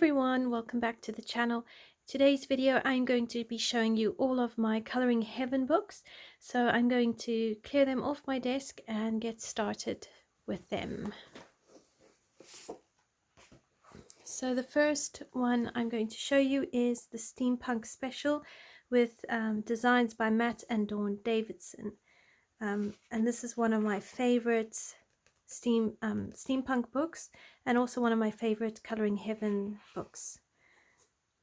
everyone, welcome back to the channel. Today's video I'm going to be showing you all of my Coloring Heaven books. So I'm going to clear them off my desk and get started with them. So the first one I'm going to show you is the Steampunk Special with designs by Matt and Dawn Davidson. And this is one of my favorite steampunk books, and also one of my favorite Coloring Heaven books.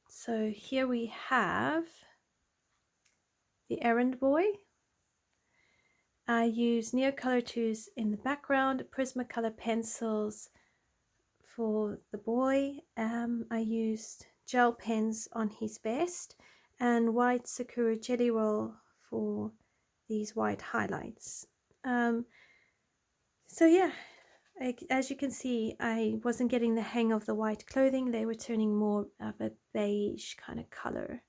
So here we have the Errand Boy. I use Neocolor 2s in the background, Prismacolor pencils for the boy. I used gel pens on his vest and white Sakura Jelly Roll for these white highlights. So yeah, as you can see, I wasn't getting the hang of the white clothing. They were turning more of a beige kind of color.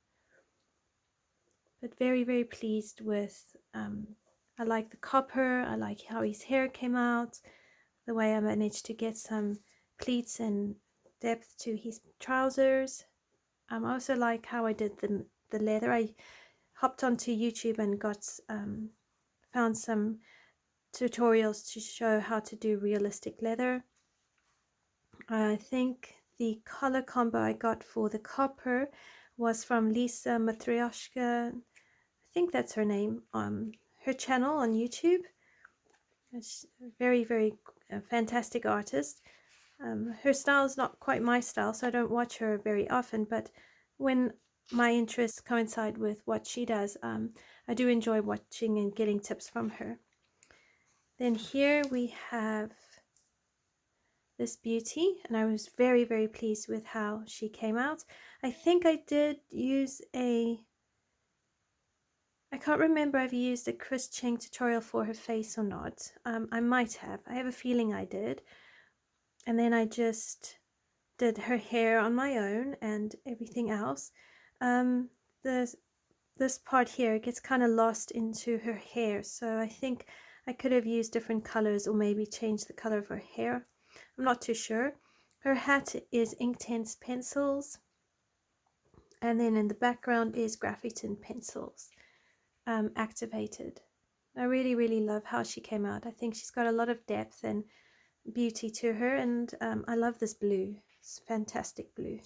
But very, very pleased with, I like the copper, I like how his hair came out, the way I managed to get some pleats and depth to his trousers. I also like how I did the leather. I hopped onto YouTube and found some tutorials to show how to do realistic leather. I think the color combo I got for the copper was from Lisa Matryoshka. I think that's her name, her channel on YouTube. She's a very, very fantastic artist. Her style is not quite my style, so I don't watch her very often, but when my interests coincide with what she does, I do enjoy watching and getting tips from her. Then here we have this beauty, and I was very, very pleased with how she came out. I think I did use I can't remember if I used a Chris Cheng tutorial for her face or not. I might have. I have a feeling I did. And then I just did her hair on my own and everything else. This part here gets kind of lost into her hair, so I think I could have used different colors or maybe changed the color of her hair. I'm not too sure. Her hat is Inktense pencils, and then in the background is Graphitin pencils. Activated. I really, really love how she came out. I think she's got a lot of depth and beauty to her, and I love this blue. It's fantastic blue.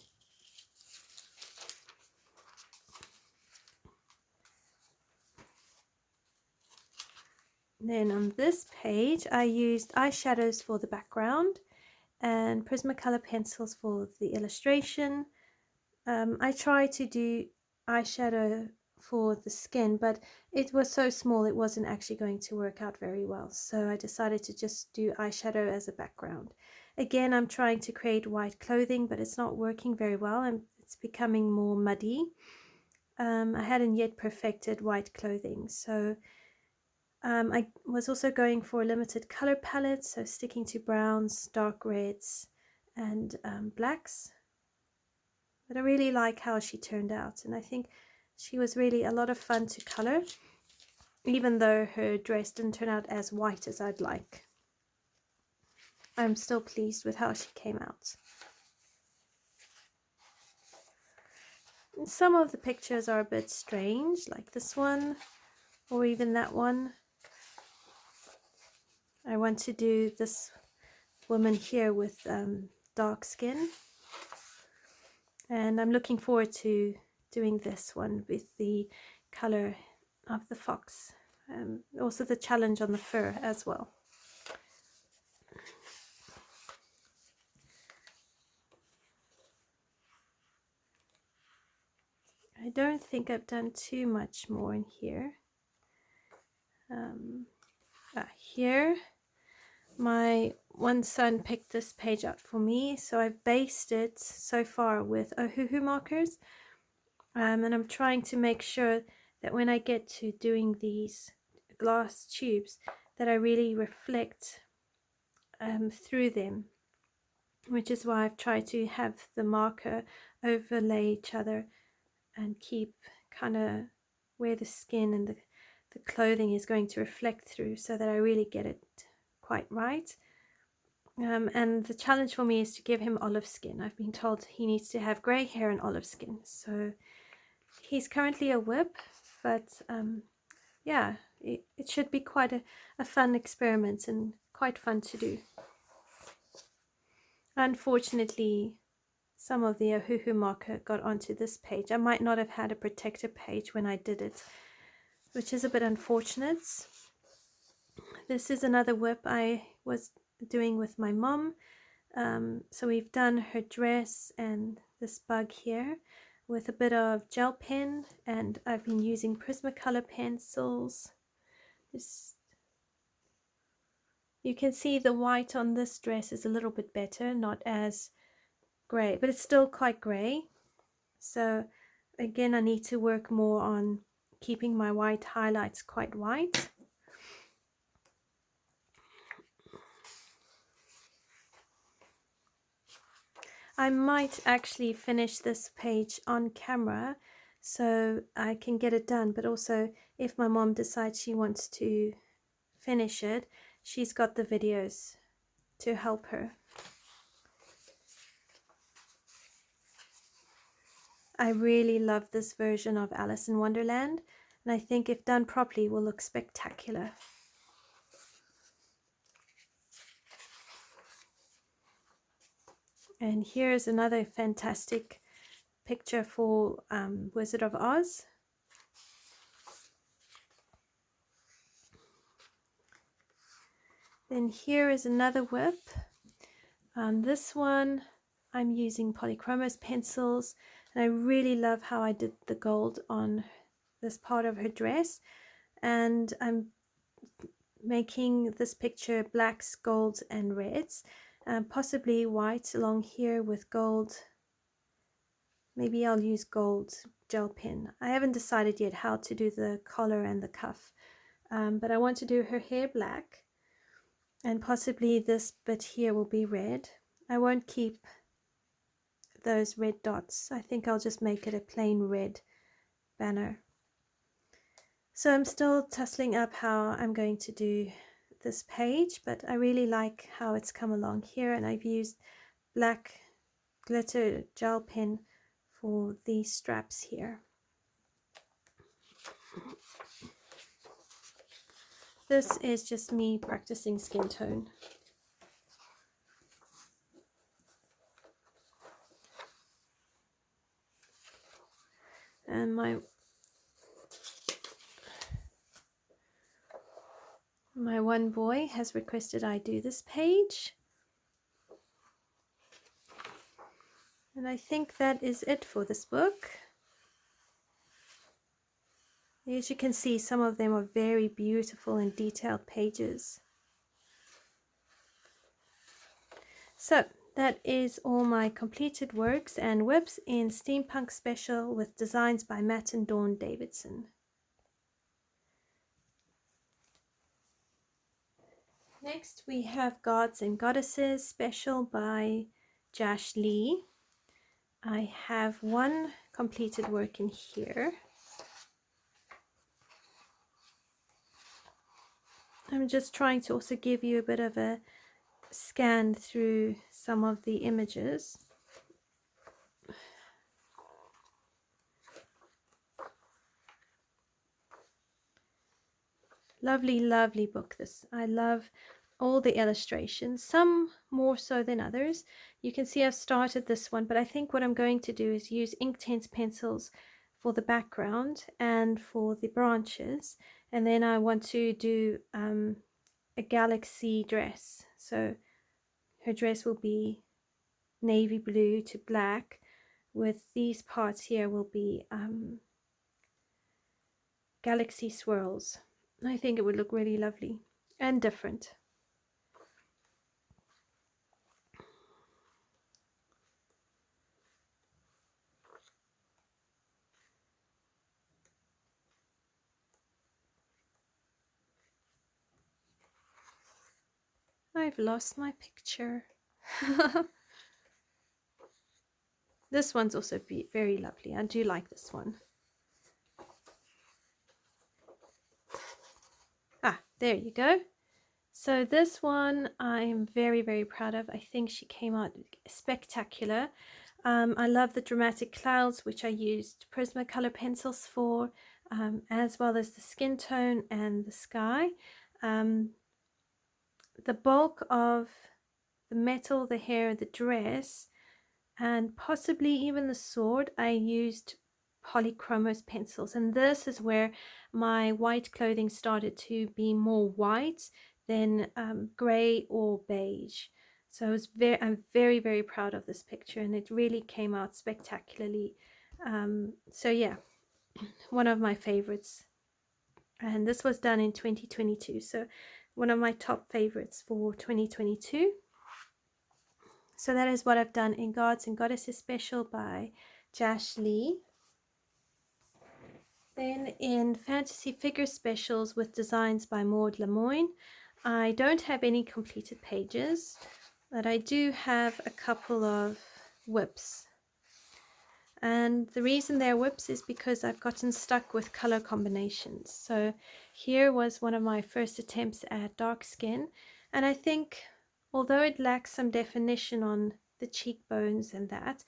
Then on this page I used eyeshadows for the background and Prismacolor pencils for the illustration. I tried to do eyeshadow for the skin, but it was so small it wasn't actually going to work out very well, so I decided to just do eyeshadow as a background. Again, I'm trying to create white clothing, but it's not working very well and it's becoming more muddy. I hadn't yet perfected white clothing, so I was also going for a limited color palette, so sticking to browns, dark reds and blacks. But I really like how she turned out, and I think she was really a lot of fun to color, even though her dress didn't turn out as white as I'd like. I'm still pleased with how she came out. And some of the pictures are a bit strange, like this one, or even that one. I want to do this woman here with dark skin, and I'm looking forward to doing this one with the color of the fox, also the challenge on the fur as well. I don't think I've done too much more in here. Here my one son picked this page out for me, so I've based it so far with Ohuhu markers, and I'm trying to make sure that when I get to doing these glass tubes that I really reflect through them, which is why I've tried to have the marker overlay each other and keep kind of where the skin and the clothing is going to reflect through, so that I really get it quite right. And the challenge for me is to give him olive skin. I've been told he needs to have grey hair and olive skin. So he's currently a whip, but yeah, it should be quite a fun experiment and quite fun to do. Unfortunately, some of the Ohuhu marker got onto this page. I might not have had a protector page when I did it, which is a bit unfortunate. This is another whip I was doing with my mom. So we've done her dress and this bug here with a bit of gel pen, and I've been using Prismacolor pencils. You can see the white on this dress is a little bit better, not as grey, but it's still quite grey. So again, I need to work more on keeping my white highlights quite white. I might actually finish this page on camera so I can get it done, but also if my mom decides she wants to finish it, she's got the videos to help her. I really love this version of Alice in Wonderland, and I think if done properly will look spectacular. And here's another fantastic picture for Wizard of Oz. Then here is another whip. This one I'm using Polychromos pencils, and I really love how I did the gold on this part of her dress, and I'm making this picture blacks, golds and reds, possibly white along here with gold. Maybe I'll use gold gel pen. I haven't decided yet how to do the collar and the cuff, but I want to do her hair black, and possibly this bit here will be red. I won't keep those red dots. I think I'll just make it a plain red banner. So I'm still tussling up how I'm going to do this page, but I really like how it's come along here, and I've used black glitter gel pen for these straps here. This is just me practicing skin tone. And my one boy has requested I do this page. And I think that is it for this book. As you can see, some of them are very beautiful and detailed pages. So that is all my completed works and whips in Steampunk Special with designs by Matt and Dawn Davidson. Next we have Gods and Goddesses Special by Josh Lee. I have one completed work in here. I'm just trying to also give you a bit of a scan through some of the images. Lovely, lovely book this. I love all the illustrations, some more so than others. You can see I've started this one, but I think what I'm going to do is use Inktense pencils for the background and for the branches, and then I want to do a galaxy dress. So her dress will be navy blue to black, with these parts here will be galaxy swirls. I think it would look really lovely and different. I've lost my picture. This one's also very lovely. I do like this one. Ah, there you go. So this one I'm very, very proud of. I think she came out spectacular. I love the dramatic clouds, which I used Prismacolor pencils for, as well as the skin tone and the sky. The bulk of the metal, the hair, the dress, and possibly even the sword, I used polychromos pencils, and this is where my white clothing started to be more white than gray or beige. So I'm very, very proud of this picture, and it really came out spectacularly. So yeah, one of my favorites, and this was done in 2022, so one of my top favorites for 2022. So that is what I've done in Gods and Goddesses Special by Jash Lee. Then in Fantasy Figure Specials with designs by Maud Lemoyne, I don't have any completed pages, but I do have a couple of whips. And the reason they're whips is because I've gotten stuck with color combinations. So here was one of my first attempts at dark skin, and I think although it lacks some definition on the cheekbones and that,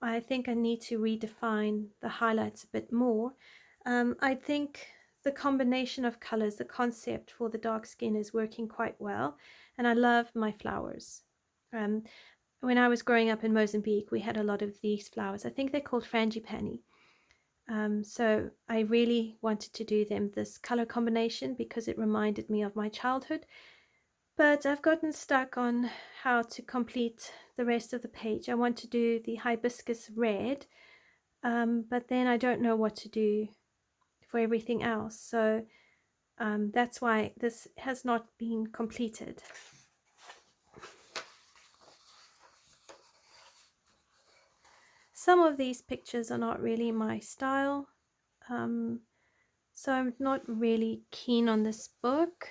I think I need to redefine the highlights a bit more. I think the combination of colors, the concept for the dark skin is working quite well, and I love my flowers. When I was growing up in Mozambique, we had a lot of these flowers. I think they're called frangipani. So I really wanted to do them this color combination because it reminded me of my childhood. But I've gotten stuck on how to complete the rest of the page. I want to do the hibiscus red, but then I don't know what to do for everything else. So that's why this has not been completed. Some of these pictures are not really my style, so I'm not really keen on this book.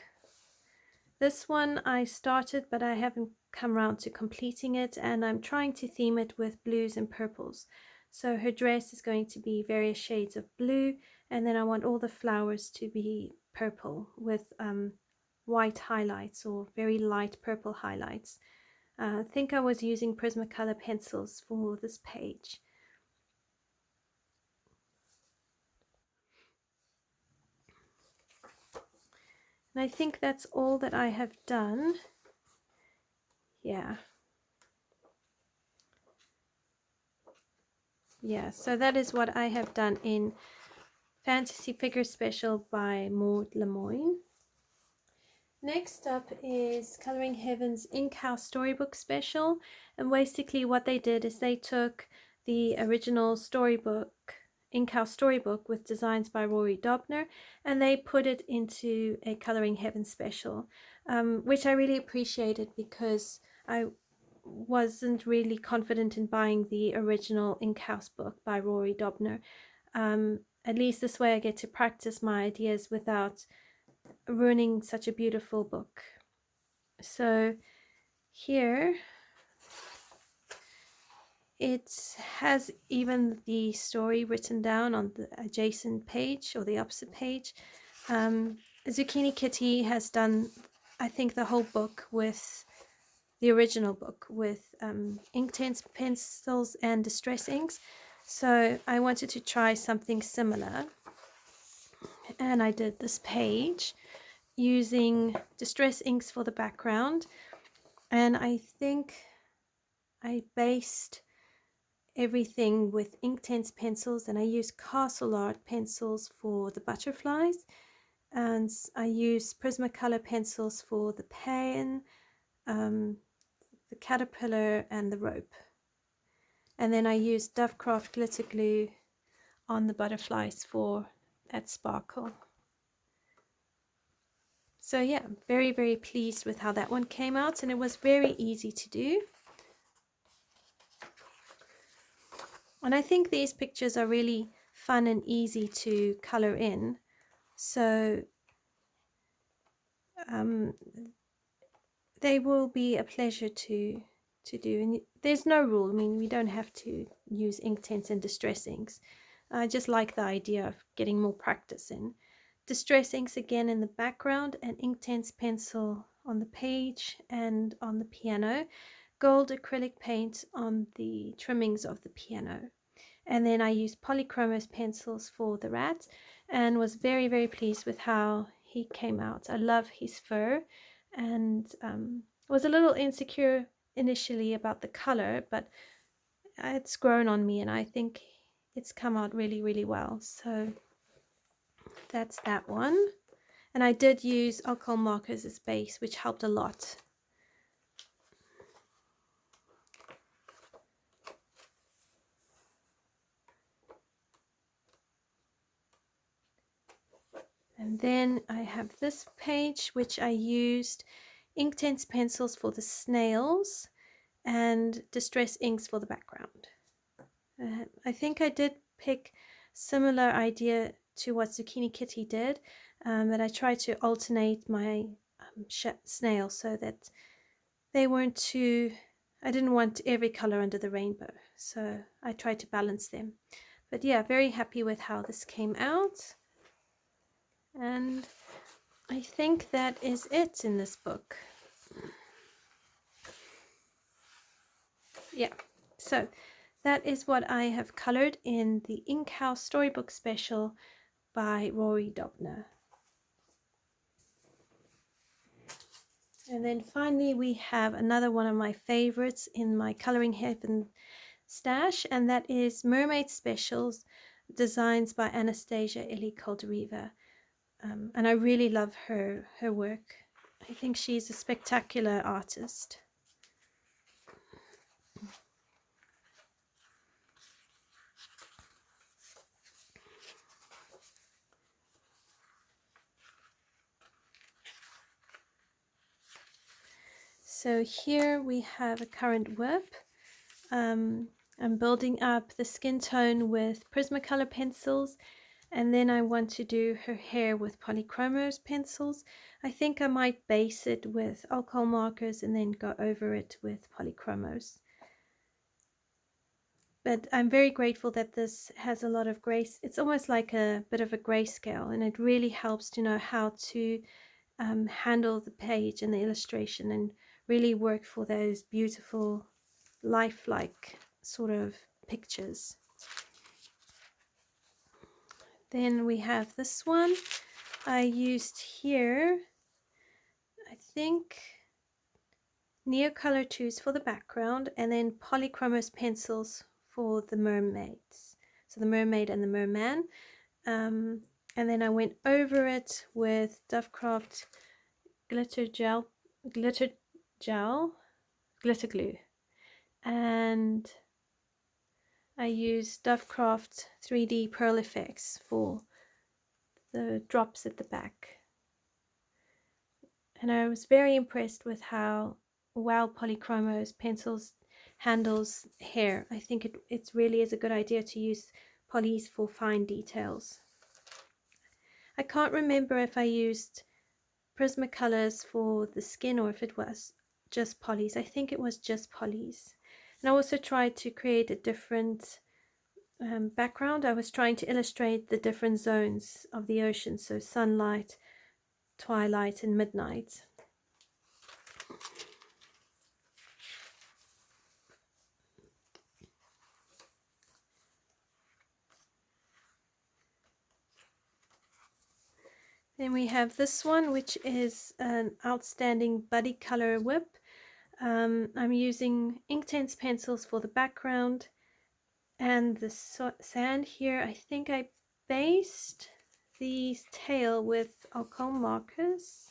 This one I started, but I haven't come around to completing it, and I'm trying to theme it with blues and purples. So her dress is going to be various shades of blue, and then I want all the flowers to be purple with white highlights or very light purple highlights. I think I was using Prismacolor pencils for this page. And I think that's all that I have done. Yeah. Yeah, so that is what I have done in Fantasy Figure Special by Maud Lemoyne. Next up is Coloring Heaven's Inkhouse Storybook Special, and basically what they did is they took the original Storybook, Inkhouse Storybook with designs by Rory Dobner, and they put it into a Coloring Heaven special, which I really appreciated because I wasn't really confident in buying the original Inkhouse book by Rory Dobner. At least this way I get to practice my ideas without ruining such a beautiful book. So here it has even the story written down on the adjacent page or the opposite page. Zucchini Kitty has done, I think, the whole book with the original book with Inktense pencils and distress inks. So I wanted to try something similar, and I did this page using distress inks for the background, and I think I based everything with Inktense pencils, and I used Castle Art pencils for the butterflies, and I used Prismacolor pencils for the pen, the caterpillar and the rope, and then I used Dovecraft glitter glue on the butterflies for that sparkle. So yeah, very, very pleased with how that one came out, and it was very easy to do. And I think these pictures are really fun and easy to color in. So they will be a pleasure to do. And there's no rule. I mean, we don't have to use Inktense and distress inks. I just like the idea of getting more practice in. Distress inks again in the background and Inktense pencil on the page and on the piano, gold acrylic paint on the trimmings of the piano. And then I used polychromos pencils for the rat, and was very, very pleased with how he came out. I love his fur, and was a little insecure initially about the color, but it's grown on me, and I think it's come out really, really well. So that's that one. And I did use alcohol markers as base, which helped a lot. And then I have this page, which I used Inktense pencils for the snails and Distress inks for the background. I think I did pick similar idea to what Zucchini Kitty did, that I tried to alternate my snails so that they weren't too, I didn't want every color under the rainbow, so I tried to balance them. But yeah, very happy with how this came out. And I think that is it in this book. Yeah, so that is what I have colored in the Inkhouse Storybook Special by Rory Dobner. And then finally we have another one of my favorites in my Coloring Heaven stash, and that is Mermaid Specials, designs by Anastasia Eli Kolderiva. And I really love her work. I think she's a spectacular artist. So here we have a current whip. I'm building up the skin tone with Prismacolor pencils, and then I want to do her hair with Polychromos pencils. I think I might base it with alcohol markers and then go over it with Polychromos. But I'm very grateful that this has a lot of grace. It's almost like a bit of a grayscale, and it really helps to know how to handle the page and the illustration and really work for those beautiful lifelike sort of pictures. Then we have this one. I used here, I think, Neocolor 2s for the background, and then Polychromos pencils for the mermaids. So the mermaid and the merman. And then I went over it with Dovecraft glitter glue, and I used Dovecraft 3D Pearl Effects for the drops at the back. And I was very impressed with how well Polychromos pencils handles hair. I think it really is a good idea to use polys for fine details. I can't remember if I used Prismacolors for the skin or if it was just polys. I think it was just polys. And I also tried to create a different background. I was trying to illustrate the different zones of the ocean, so sunlight, twilight, and midnight. Then we have this one, which is an outstanding buddy color whip. I'm using Inktense pencils for the background, and the sand here, I think I based the tail with alcohol markers.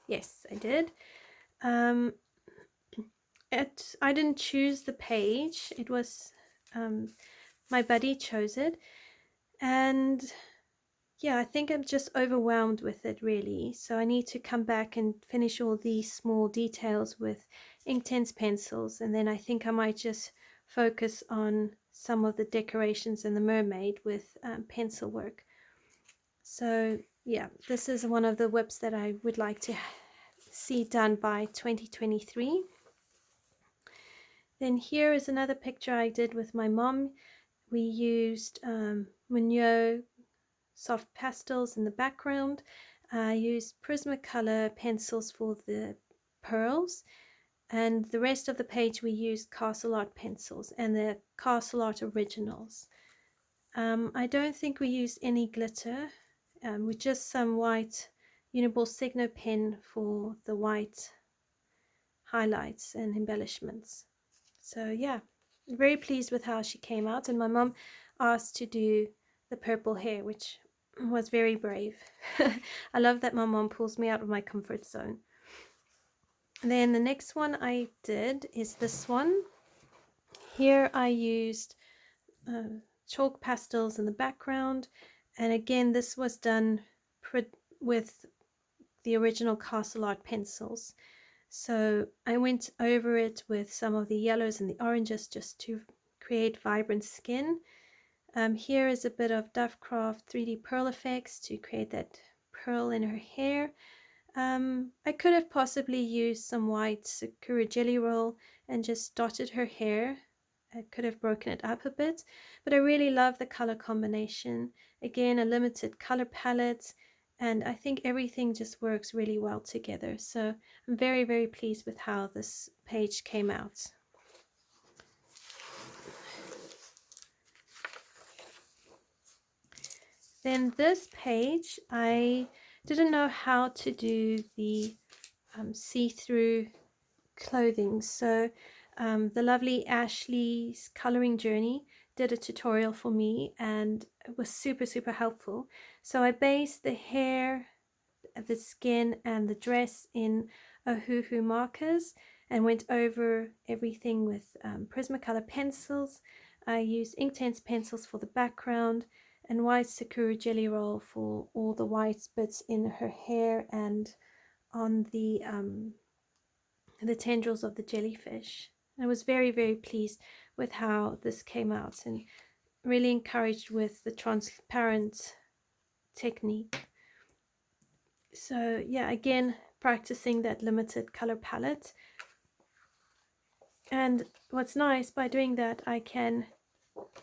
Yes, I did. I didn't choose the page. It was my buddy chose it, and yeah, I think I'm just overwhelmed with it really. So I need to come back and finish all these small details with Inktense pencils, and then I think I might just focus on some of the decorations in the mermaid with pencil work. So yeah, this is one of the whips that I would like to see done by 2023. Then here is another picture I did with my mom. We used Munyo soft pastels in the background. I used Prismacolor pencils for the pearls, and the rest of the page we used Castle Art pencils and the Castle Art originals. I don't think we used any glitter, with just some white Uniball Signo pen for the white highlights and embellishments. So yeah, very pleased with how she came out. And my mum asked to do the purple hair, which was very brave. I love that my mom pulls me out of my comfort zone. And then the next one I did is this one. Here I used chalk pastels in the background, and again this was done with the original Castle Art pencils. So I went over it with some of the yellows and the oranges just to create vibrant skin. Here is a bit of Dovecraft 3D pearl effects to create that pearl in her hair. I could have possibly used some white Sakura Jelly Roll and just dotted her hair. I could have broken it up a bit, but I really love the color combination. Again, a limited color palette, and I think everything just works really well together. So I'm very, very pleased with how this page came out. Then this page, I didn't know how to do the see-through clothing, so the lovely Ashley's Coloring Journey did a tutorial for me, and it was super, super helpful. So I based the hair, the skin, and the dress in Ohuhu markers and went over everything with Prismacolor pencils. I used Inktense pencils for the background and white Sakura Jelly Roll for all the white bits in her hair and on the tendrils of the jellyfish. I was very, very pleased with how this came out and really encouraged with the transparent technique. So yeah, again, practicing that limited color palette. And what's nice, by doing that, I can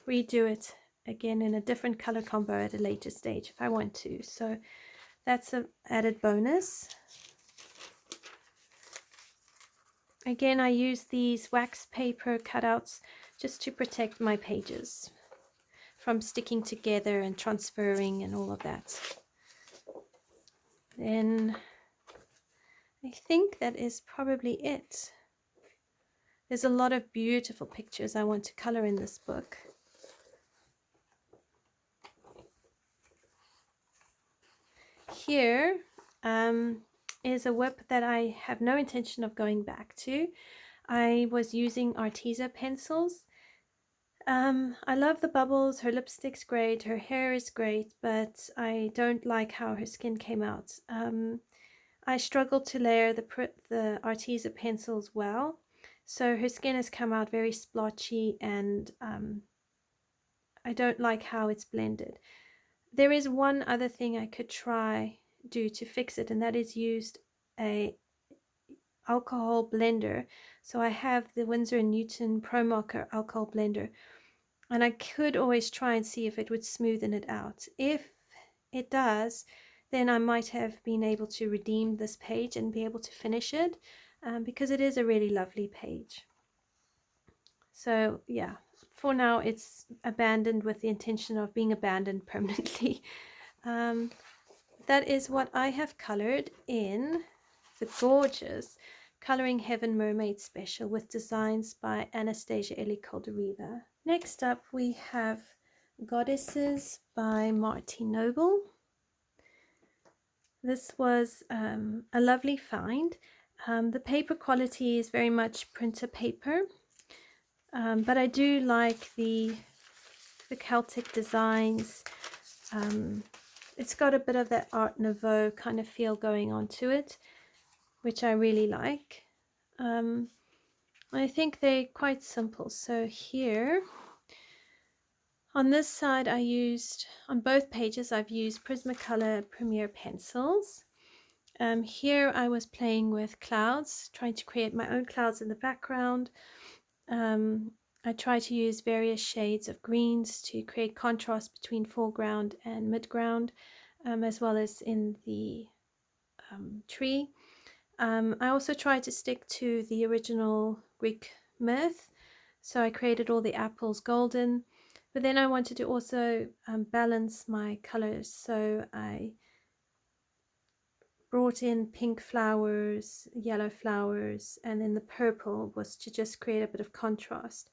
redo it again in a different color combo at a later stage if I want to. So that's an added bonus. Again, I use these wax paper cutouts just to protect my pages from sticking together and transferring and all of that. Then I think that is probably it. There's a lot of beautiful pictures I want to color in this book. Here is a whip that I have no intention of going back to. I was using Arteza pencils. I love the bubbles, her lipstick's great, her hair is great, but I don't like how her skin came out. I struggled to layer the Arteza pencils well, so her skin has come out very splotchy, and I don't like how it's blended. There is one other thing I could do to fix it, and that is used a alcohol blender. So I have the Winsor & Newton Pro Marker alcohol blender, and I could always try and see if it would smoothen it out. If it does, then I might have been able to redeem this page and be able to finish it, because it is a really lovely page. So yeah, for now it's abandoned with the intention of being abandoned permanently. That is what I have colored in the gorgeous Coloring Heaven Mermaid Special with designs by Anastasia Eli Calderiva. Next up we have Goddesses by Martin Noble. This was a lovely find. The paper quality is very much printer paper, but I do like the Celtic designs. It's got a bit of that Art Nouveau kind of feel going on to it, which I really like. I think they're quite simple. So here on this side on both pages I've used Prismacolor Premier pencils. Here I was playing with clouds, trying to create my own clouds in the background. I try to use various shades of greens to create contrast between foreground and midground, as well as in the tree. I also tried to stick to the original Greek myth, so I created all the apples golden, but then I wanted to also balance my colors, so I brought in pink flowers, yellow flowers, and then the purple was to just create a bit of contrast.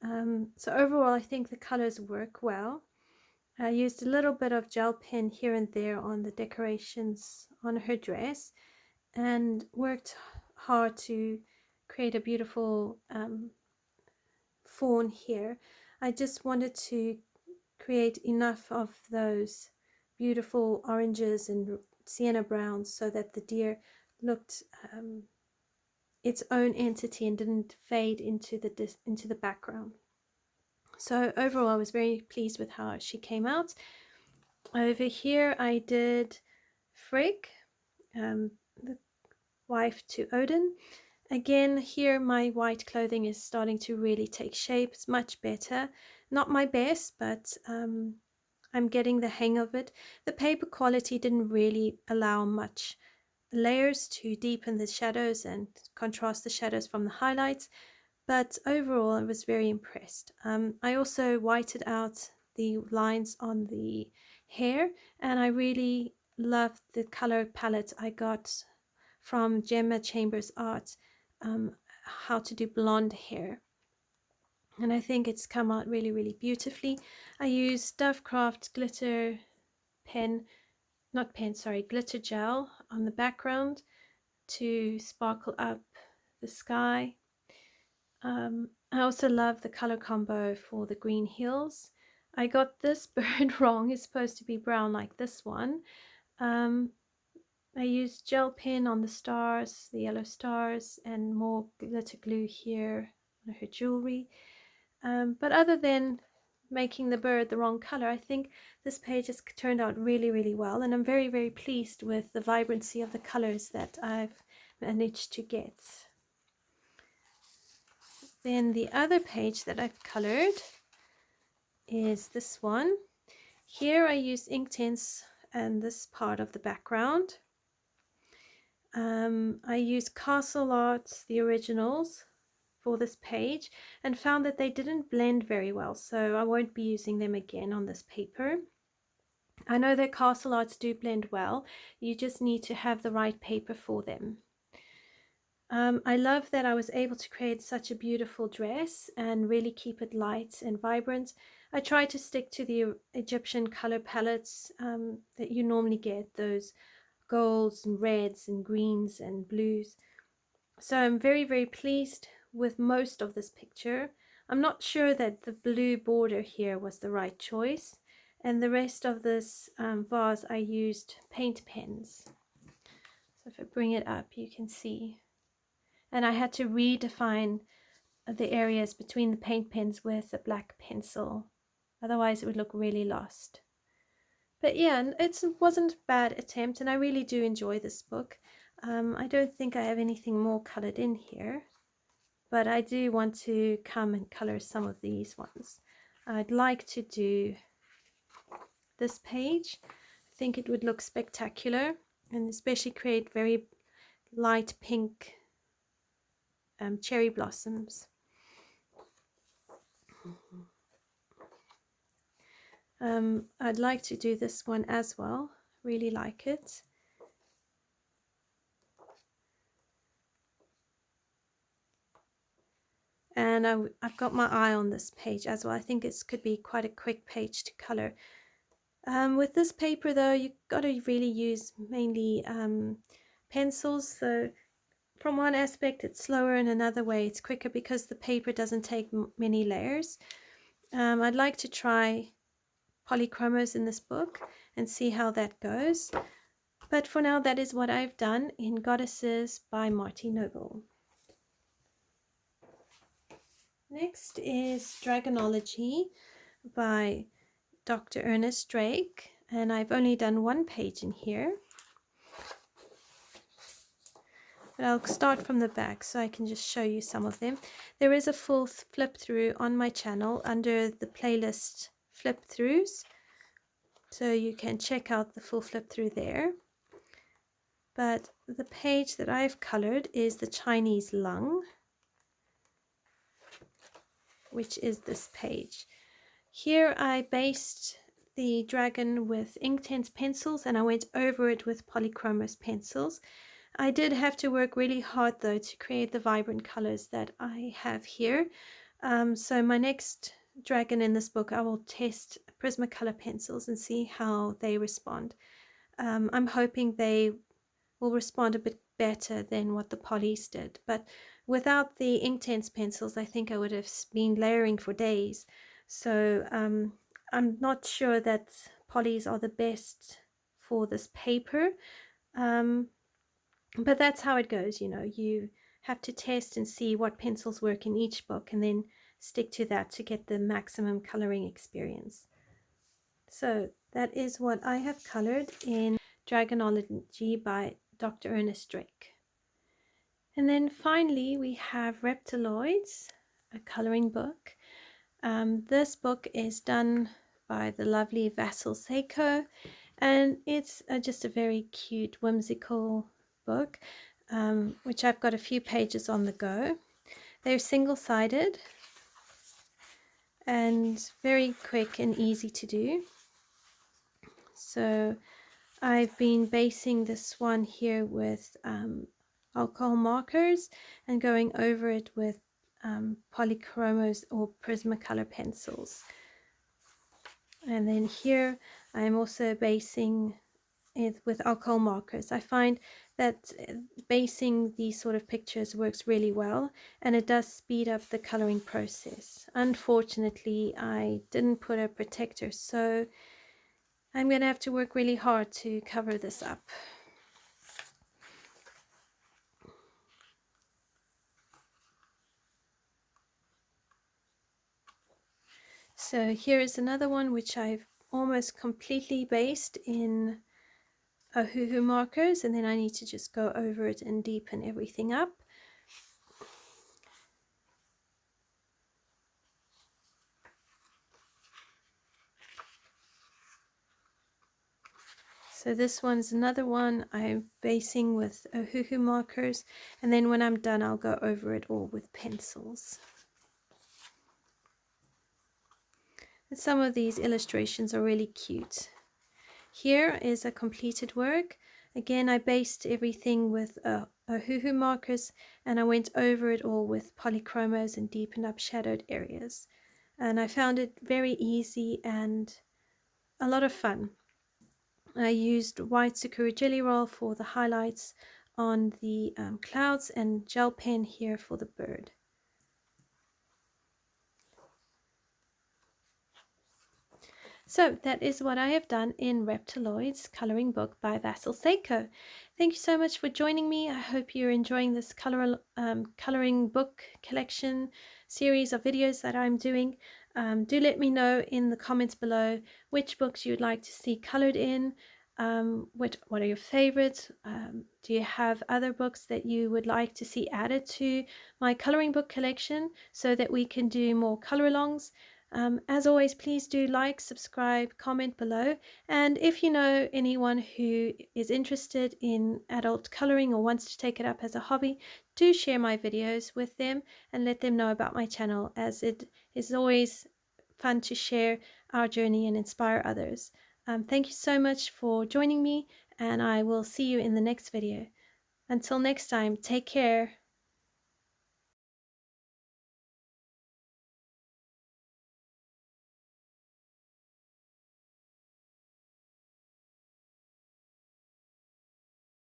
So overall, I think the colors work well. I used a little bit of gel pen here and there on the decorations on her dress and worked hard to create a beautiful fawn here. I just wanted to create enough of those beautiful oranges and sienna browns so that the deer looked its own entity and didn't fade into the background. So overall, I was very pleased with how she came out. Over here, I did Frigg, the wife to Odin. Again, here my white clothing is starting to really take shape. It's much better. Not my best, but I'm getting the hang of it. The paper quality didn't really allow much layers to deepen the shadows and contrast the shadows from the highlights, but overall I was very impressed. I also whited out the lines on the hair, and I really loved the color palette I got from Gemma Chambers Art, how to do blonde hair, and I think it's come out really, really beautifully. I used Dovecraft glitter pen, not pen, sorry, glitter gel on the background to sparkle up the sky. I also love the color combo for the green heels. I got this bird wrong. It's supposed to be brown like this one. I used gel pen on the stars, the yellow stars, and more glitter glue here on her jewelry. But other than making the bird the wrong color, I think this page has turned out really, really well, and I'm very, very pleased with the vibrancy of the colors that I've managed to get. Then the other page that I've colored is this one. Here I used Inktense and this part of the background. I used Castle Arts, the originals, for this page, and found that they didn't blend very well, so I won't be using them again on this paper. I know that Castle Arts do blend well, you just need to have the right paper for them. I love that I was able to create such a beautiful dress and really keep it light and vibrant. I tried to stick to the Egyptian color palettes that you normally get, those golds and reds and greens and blues. So I'm very, very pleased with most of this picture. I'm not sure that the blue border here was the right choice, and the rest of this vase I used paint pens. So if I bring it up, you can see. And I had to redefine the areas between the paint pens with a black pencil, otherwise it would look really lost. But yeah, it wasn't a bad attempt, and I really do enjoy this book. I don't think I have anything more colored in here, but I do want to come and color some of these ones. I'd like to do this page. I think it would look spectacular, and especially create very light pink cherry blossoms. I'd like to do this one as well. Really like it. And I've got my eye on this page as well. I think it could be quite a quick page to color. With this paper though, you've got to really use mainly pencils. So from one aspect it's slower, and another way it's quicker because the paper doesn't take many layers. I'd like to try polychromos in this book and see how that goes. But for now, that is what I've done in Goddesses by Marty Noble. Next is Dragonology by Dr. Ernest Drake, and I've only done one page in here. But I'll start from the back so I can just show you some of them. There is a full flip through on my channel under the playlist flip throughs, so you can check out the full flip through there. but the page that I've colored is the Chinese lung, which is this page. Here I based the dragon with Inktense pencils and I went over it with polychromos pencils. I did have to work really hard though to create the vibrant colors that I have here. So my next dragon in this book, I will test Prismacolor pencils and see how they respond. I'm hoping they will respond a bit better than what the polys did, but without the Inktense pencils I think I would have been layering for days. So I'm not sure that polys are the best for this paper, but that's how it goes. You know, you have to test and see what pencils work in each book and then stick to that to get the maximum coloring experience. So that is what I have colored in Dragonology by Dr. Ernest Drake. And then finally we have Reptiloids, a coloring book. This book is done by the lovely Vassal Seiko, and it's just a very cute, whimsical book, which I've got a few pages on the go. They're single-sided and very quick and easy to do. So I've been basing this one here with alcohol markers and going over it with polychromos or Prismacolor pencils. And then here I'm also basing it with alcohol markers. I find that basing these sort of pictures works really well and it does speed up the coloring process. Unfortunately, I didn't put a protector, so I'm going to have to work really hard to cover this up. So here is another one which I've almost completely based in Ohuhu markers, and then I need to just go over it and deepen everything up. So this one's another one I'm basing with Ohuhu markers, and then when I'm done I'll go over it all with pencils. And some of these illustrations are really cute. Here is a completed work. Again, I based everything with Ohuhu markers and I went over it all with polychromos and deepened up shadowed areas. And I found it very easy and a lot of fun. I used white Sakura Jelly Roll for the highlights on the clouds and gel pen here for the bird. So that is what I have done in Reptiloids coloring book by Vassal Seiko. Thank you so much for joining me. I hope you're enjoying this coloring book collection series of videos that I'm doing. Do let me know in the comments below which books you'd like to see colored in. What are your favorites? Do you have other books that you would like to see added to my coloring book collection so that we can do more color alongs? As always, please do like, subscribe, comment below, and if you know anyone who is interested in adult coloring or wants to take it up as a hobby, do share my videos with them and let them know about my channel, as it is always fun to share our journey and inspire others. Thank you so much for joining me, and I will see you in the next video. Until next time, take care.